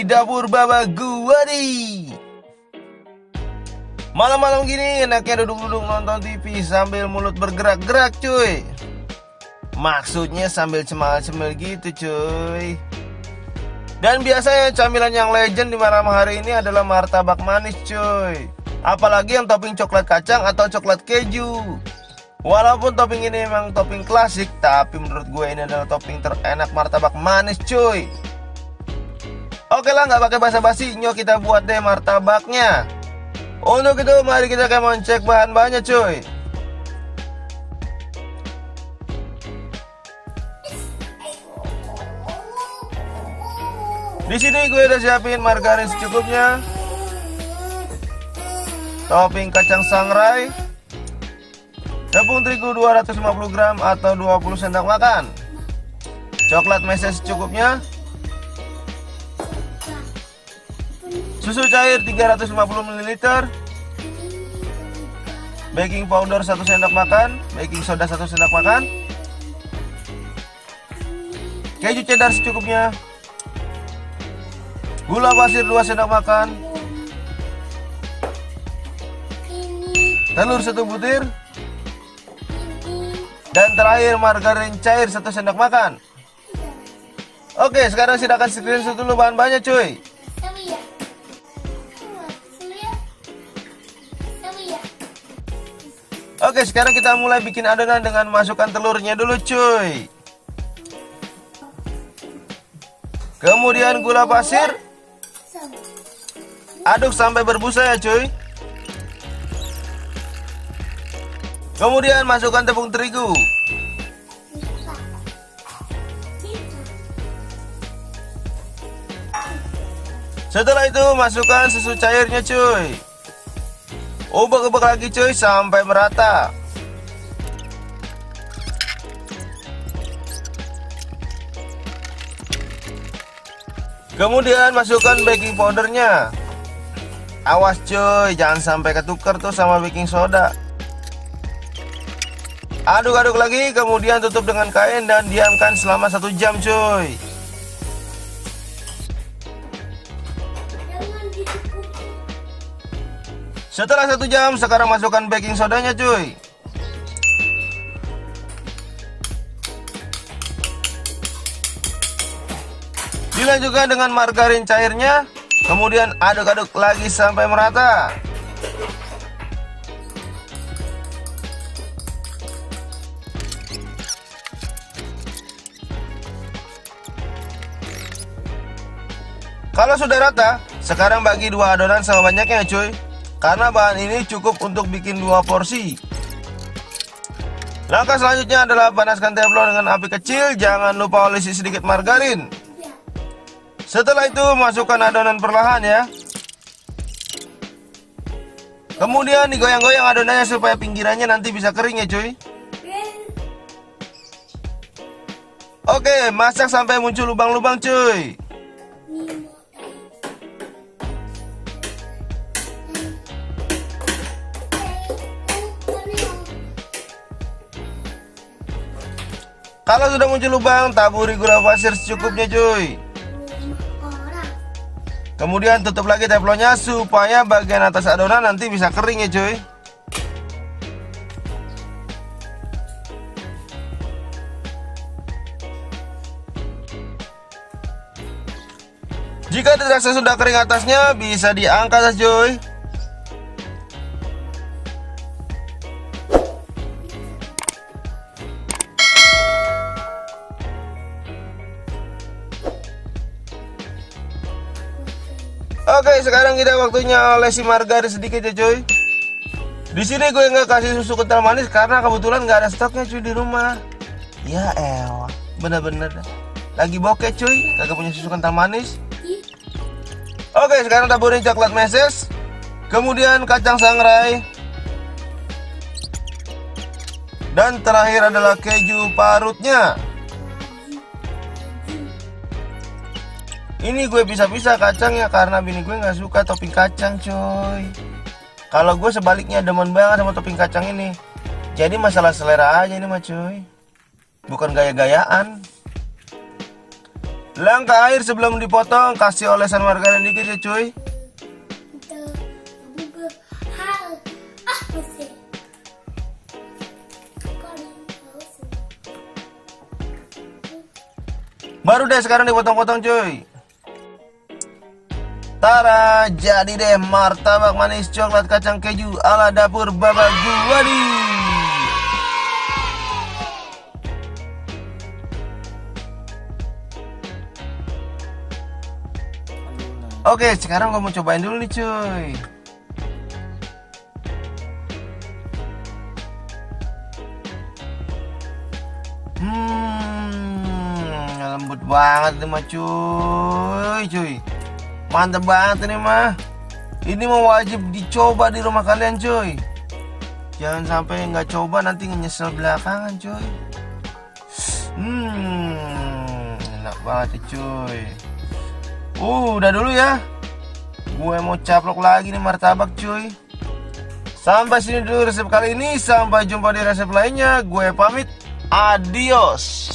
dapur baba gua nih. Malam-malam gini enaknya duduk-duduk nonton TV sambil mulut bergerak-gerak cuy. Maksudnya sambil cemil-cemil gitu cuy. Dan biasanya camilan yang legend di malam hari ini adalah martabak manis cuy. Apalagi yang topping coklat kacang atau coklat keju. Walaupun topping ini memang topping klasik, tapi menurut gue ini adalah topping terenak martabak manis cuy. Oke lah, nggak pakai basa-basi, nyok kita buat deh martabaknya. Untuk itu mari kita akan cek bahan-bahannya cuy. Di sini gue udah siapin margarin secukupnya, topping kacang sangrai, tepung terigu 250 gram atau 20 sendok makan, coklat meses secukupnya, susu cair 350 ml, baking powder 1 sendok makan, baking soda 1 sendok makan, keju cheddar secukupnya, gula pasir 2 sendok makan, telur 1 butir, dan terakhir margarin cair 1 sendok makan. Oke, sekarang silakan screenshot dulu bahan-bahannya cuy. Oke, sekarang kita mulai bikin adonan dengan masukkan telurnya dulu cuy. Kemudian gula pasir, aduk sampai berbusa ya cuy. Kemudian masukkan tepung terigu. Setelah itu masukkan susu cairnya cuy. Ubek-ubek lagi cuy sampai merata. Kemudian masukkan baking powdernya. Awas cuy, jangan sampai ketukar tuh sama baking soda. Aduk-aduk lagi, kemudian tutup dengan kain dan diamkan selama 1 jam cuy. Setelah 1 jam, sekarang masukkan baking sodanya cuy. Dilanjutkan dengan margarin cairnya. Kemudian aduk-aduk lagi sampai merata. Kalau sudah rata, sekarang bagi 2 adonan sama banyaknya cuy. Karena bahan ini cukup untuk bikin 2 porsi. Langkah selanjutnya adalah panaskan teflon dengan api kecil. Jangan lupa olesi sedikit margarin. Setelah itu masukkan adonan perlahan ya. Kemudian digoyang-goyang adonannya supaya pinggirannya nanti bisa kering ya cuy. Oke, masak sampai muncul lubang-lubang cuy. Kalau sudah muncul lubang, taburi gula pasir secukupnya cuy. Kemudian tutup lagi teflonnya supaya bagian atas adonan nanti bisa kering ya cuy. Jika dirasa sudah kering atasnya, bisa diangkat cuy. Oke, sekarang kita waktunya olesi margarin sedikit ya cuy. Di sini gue nggak kasih susu kental manis karena kebetulan nggak ada stoknya cuy di rumah. Ya elah, bener-bener lagi bokeh cuy, kagak punya susu kental manis. Oke, sekarang taburin coklat meses, kemudian kacang sangrai, dan terakhir adalah keju parutnya. Ini gue pisah-pisah kacangnya karena bini gue nggak suka topping kacang coy. Kalau gue sebaliknya demen banget sama topping kacang ini. Jadi masalah selera aja ini mah cuy, bukan gaya-gayaan. Langkah air sebelum dipotong, kasih olesan margarin dikit ya cuy. Baru deh sekarang dipotong-potong cuy. Tara, jadi deh martabak manis coklat kacang keju ala dapur Bapak Guwadi. Oke, sekarang gue mau cobain dulu nih cuy. Lembut banget nih mah cuy. Mantap banget ini mah. Ini mau wajib dicoba di rumah kalian cuy. Jangan sampai nggak coba nanti nyesel belakangan cuy. Enak banget cuy. Udah dulu ya. Gue mau caplok lagi nih martabak cuy. Sampai sini dulu resep kali ini. Sampai jumpa di resep lainnya. Gue pamit. Adios.